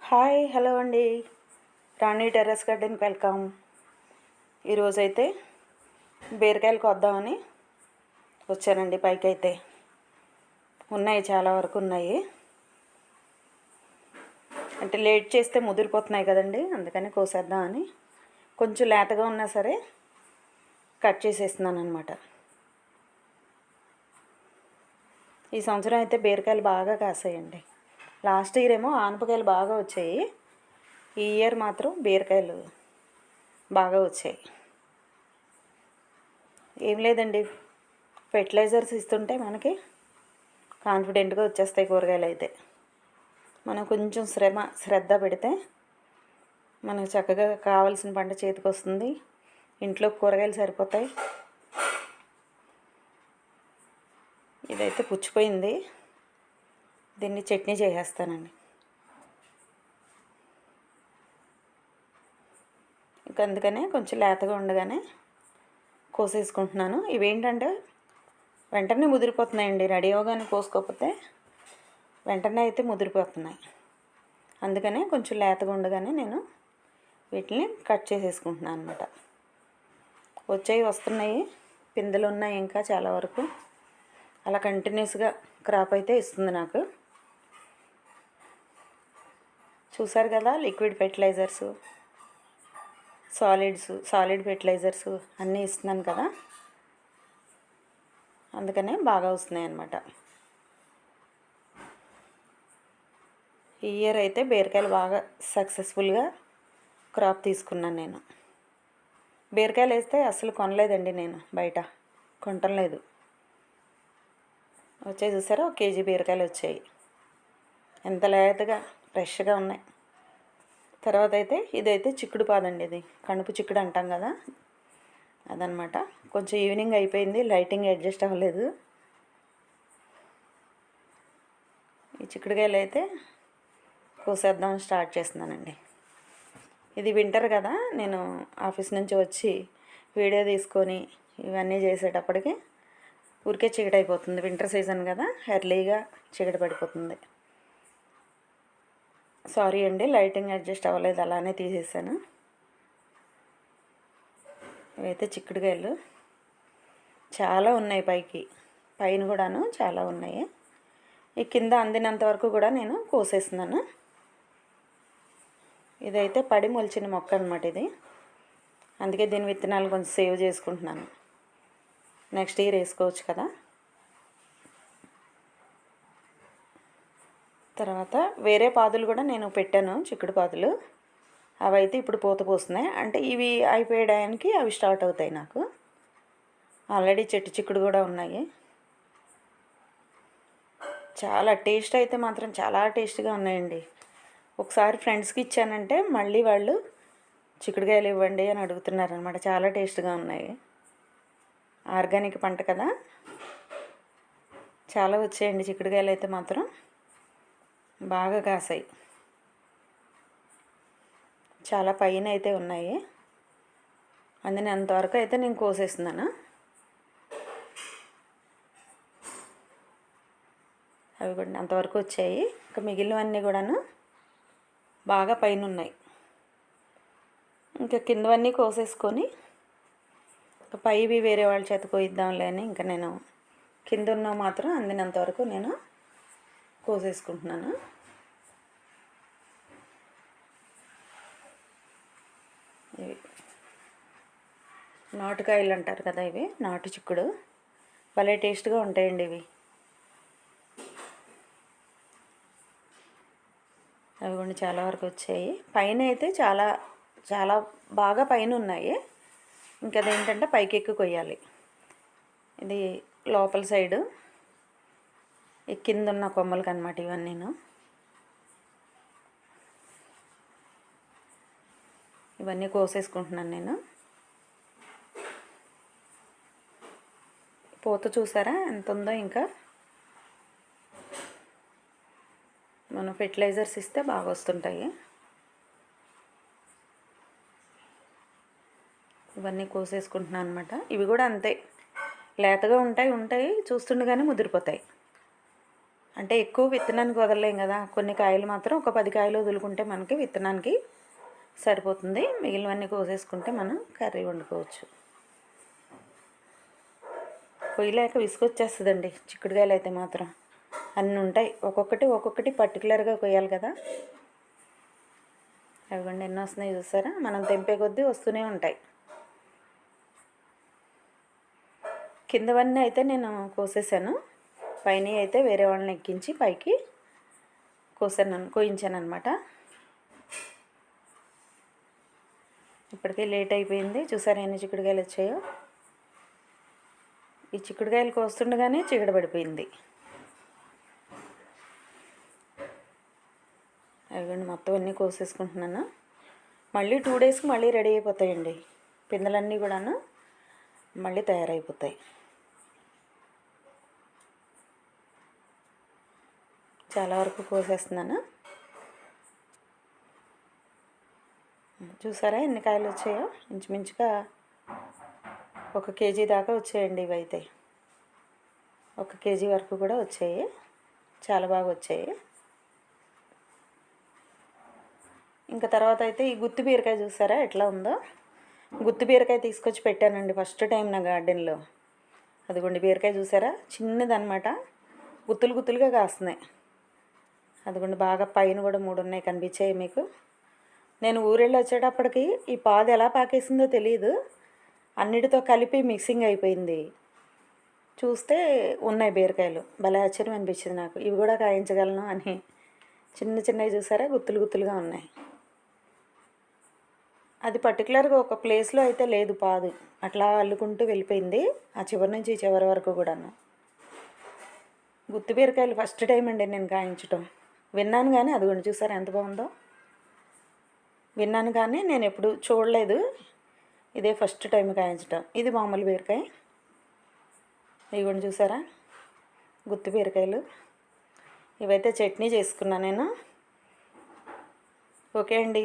Hi hello అండి. రాణి terrace గార్డెన్కి welcome. ఈరోజైతే బీరకాయలు కొద్దామని వచ్చానండి. పైకి అయితే ఉన్నాయి, చాలా వరకు ఉన్నాయి. అంటే లేట్ చేస్తే ముదిరిపోతున్నాయి కదండి, అందుకని కోసేద్దామని కొంచెం లేతగా ఉన్నా సరే కట్ చేసేస్తున్నాను అనమాట. ఈ సంవత్సరం అయితే బీరకాయలు బాగా కాసాయండి. లాస్ట్ ఇయర్ ఏమో ఆనపకాయలు బాగా వచ్చాయి. ఈ ఇయర్ మాత్రం బీరకాయలు బాగా వచ్చాయి. ఏం లేదండి, ఫెర్టిలైజర్స్ ఇస్తుంటే మనకి కాన్ఫిడెంట్గా వచ్చేస్తాయి కూరగాయలు. అయితే మనం కొంచెం శ్రద్ధ పెడితే మనకు చక్కగా కావాల్సిన పంట చేతికి వస్తుంది. ఇంట్లో కూరగాయలు సరిపోతాయి. ఇదైతే పుచ్చిపోయింది, దీన్ని చట్నీ చేసేస్తానండి. ఇంకా అందుకనే కొంచెం లేతగా ఉండగానే కోసేసుకుంటున్నాను. ఇవేంటంటే వెంటనే ముదిరిపోతున్నాయండి. రెడీ అవగానే కోసుకోకపోతే వెంటనే అయితే ముదిరిపోతున్నాయి. అందుకనే కొంచెం లేతగా ఉండగానే నేను వీటిని కట్ చేసేసుకుంటున్నాను అనమాట. వస్తున్నాయి, పిందెలు ఉన్నాయి ఇంకా చాలా వరకు. అలా కంటిన్యూస్గా క్రాప్ అయితే ఇస్తుంది నాకు. చూసారు కదా, లిక్విడ్ ఫెర్టిలైజర్సు, సాలిడ్ ఫెర్టిలైజర్స్ అన్నీ ఇస్తున్నాను కదా, అందుకనే బాగా వస్తున్నాయి అన్నమాట. ఈ ఇయర్ అయితే బీరకాయలు బాగా సక్సెస్ఫుల్గా క్రాప్ తీసుకున్నాను నేను. బీరకాయలు వేస్తే అసలు కొనలేదండి, నేను బయట కొంటం లేదు. వచ్చాయి చూసారా, 1 కేజీ బీరకాయలు వచ్చాయి. ఎంత లేతగా ఫ్రెష్గా ఉన్నాయి. తర్వాత అయితే ఇదైతే చిక్కుడు పాదండి, ఇది కణుపు చిక్కుడు అంటాం కదా, అదనమాట. కొంచెం ఈవినింగ్ అయిపోయింది, లైటింగ్ అడ్జస్ట్ అవ్వలేదు. ఈ చిక్కుడుకాయలు అయితే కోసేద్దామని స్టార్ట్ చేస్తున్నానండి. ఇది వింటర్ కదా, నేను ఆఫీస్ నుంచి వచ్చి వీడియో తీసుకొని ఇవన్నీ చేసేటప్పటికి ఊరికే చీకటి అయిపోతుంది. వింటర్ సీజన్ కదా, ఎర్లీగా చీకటి పడిపోతుంది. సారీ అండి, లైటింగ్ అడ్జస్ట్ అవ్వలేదు, అలానే తీసేసాను. ఇవైతే చిక్కుడుకాయలు చాలా ఉన్నాయి, పైన కూడాను చాలా ఉన్నాయి. ఈ కింద అందినంత వరకు కూడా నేను కోసేస్తున్నాను. ఇదైతే పడి మొలిచిన మొక్క అనమాట ఇది, అందుకే దీని విత్తనాలు కొంచెం సేవ్ చేసుకుంటున్నాను. నెక్స్ట్ ఇయర్ వేసుకోవచ్చు కదా. తర్వాత వేరే పాదులు కూడా నేను పెట్టాను, చిక్కుడు పాదులు. అవి అయితే ఇప్పుడు పూత పోస్తున్నాయి. అంటే ఇవి అయిపోయడానికి అవి స్టార్ట్ అవుతాయి నాకు. ఆల్రెడీ చెట్టు చిక్కుడు కూడా ఉన్నాయి. చాలా టేస్ట్ అయితే మాత్రం చాలా టేస్ట్గా ఉన్నాయండి. ఒకసారి ఫ్రెండ్స్కి ఇచ్చానంటే మళ్ళీ వాళ్ళు చిక్కుడుకాయలు ఇవ్వండి అని అడుగుతున్నారనమాట. చాలా టేస్ట్గా ఉన్నాయి. ఆర్గానిక్ పంట కదా, చాలా వచ్చాయండి చిక్కుడుకాయలు అయితే మాత్రం బాగా కాసాయి. చాలా పైన అయితే ఉన్నాయి. అందుని అంతవరకు అయితే నేను కోసేస్తున్నాను. అవి కూడా అంతవరకు వచ్చాయి. ఇంకా మిగిలినవన్నీ కూడాను బాగా పైన ఉన్నాయి. ఇంకా కిందవన్నీ కోసేసుకొని ఇంకా పైవి వేరే వాళ్ళ చేత కోయిద్దాంలే అని ఇంకా నేను కింద ఉన్న మాత్రం అందినంతవరకు నేను కోసేసుకుంటున్నాను. ఇవి నాటుకాయలు అంటారు కదా, ఇవి నాటు చిక్కుడు, భలే టేస్ట్గా ఉంటాయండి ఇవి. అవి కూడా చాలా వరకు వచ్చాయి. పైన అయితే చాలా చాలా బాగా పైన ఉన్నాయి. ఇంకా అదేంటంటే పైకి ఎక్కి కొయ్యాలి. ఇది లోపల సైడు ఈ కింద ఉన్న కొమ్మలకి అనమాట ఇవన్నీ. ఇవన్నీ కోసేసుకుంటున్నాను నేను. పూత చూసారా ఎంత ఉందో. ఇంకా మనం ఫెర్టిలైజర్స్ ఇస్తే బాగా వస్తుంటాయి. ఇవన్నీ కోసేసుకుంటున్నాను అనమాట. ఇవి కూడా అంతే, లేతగా ఉంటాయి చూస్తుండగానే ముదిరిపోతాయి. అంటే ఎక్కువ విత్తనానికి వదలలేం కదా, కొన్ని కాయలు మాత్రం ఒక 10 కాయలు వదులుకుంటే మనకి విత్తనానికి సరిపోతుంది. మిగిలినవన్నీ కోసేసుకుంటే మనం కర్రీ వండుకోవచ్చు. కొయ్యలేక విసుకొచ్చేస్తుందండి చిక్కుడుకాయలు అయితే మాత్రం. అన్నీ ఉంటాయి, ఒక్కొక్కటి పర్టికులర్గా కొయ్యాలి కదా. అవిగోండి ఎన్ని వస్తున్నాయి చూసారా, మనం తెంపే కొద్దీ వస్తూనే ఉంటాయి. కిందవన్నీ అయితే నేను కోసేసాను, పైన అయితే వేరే వాళ్ళని ఎక్కించి పైకి కోయించాను అనమాట. ఇప్పటికే లేట్ అయిపోయింది. చూసారా ఎన్ని చిక్కుడుకాయలు వచ్చాయో. ఈ చిక్కుడుకాయలు కోస్తుండగానే చీకటి పడిపోయింది. అవిగోండి మొత్తం అన్నీ కోసేసుకుంటున్నాను. మళ్ళీ 2 డేస్కి మళ్ళీ రెడీ అయిపోతాయండి పిందెలన్నీ కూడాను, మళ్ళీ తయారైపోతాయి. చాలా వరకు కోసేస్తున్నాను. చూసారా ఎన్ని కాయలు వచ్చాయో, ఇంచుమించుగా 1 కేజీ దాకా వచ్చాయండి. ఇవైతే 1 కేజీ వరకు కూడా వచ్చాయి, చాలా బాగా వచ్చాయి. ఇంకా తర్వాత అయితే ఈ గుత్తి బీరకాయ చూసారా ఎట్లా ఉందో. గుత్తి బీరకాయ తీసుకొచ్చి పెట్టానండి ఫస్ట్ టైం నా గార్డెన్లో. అదిగోండి బీరకాయ చూసారా, చిన్నదనమాట, గుత్తులుగా కాస్తున్నాయి. అదిగోండి బాగా పైన కూడా 3 ఉన్నాయి కనిపించాయి మీకు. నేను ఊరెళ్ళి వచ్చేటప్పటికి ఈ పాదు ఎలా పాకేసిందో తెలియదు, అన్నిటితో కలిపి మిక్సింగ్ అయిపోయింది. చూస్తే ఉన్నాయి బీరకాయలు. భలే ఆశ్చర్యం అనిపించింది నాకు, ఇవి కూడా కాయించగలను అని. చిన్నవి చూసారా గుత్తులుగా ఉన్నాయి. అది పర్టికులర్గా ఒక ప్లేస్లో అయితే లేదు పాదు, అట్లా అల్లుకుంటూ వెళ్ళిపోయింది ఆ చివరి నుంచి ఈ చివరి వరకు కూడాను. గుత్తి బీరకాయలు ఫస్ట్ టైం అండి నేను కాయించటం. విన్నాను కానీ అదిగోండి చూసారా ఎంత బాగుందో. విన్నాను కానీ నేను ఎప్పుడు చూడలేదు, ఇదే ఫస్ట్ టైం కాయించటం. ఇది మామూలు బీరకాయ. ఇదిగోండి చూసారా గుత్తి బీరకాయలు. ఇవైతే చట్నీ చేసుకున్నా నేను. ఓకే అండి.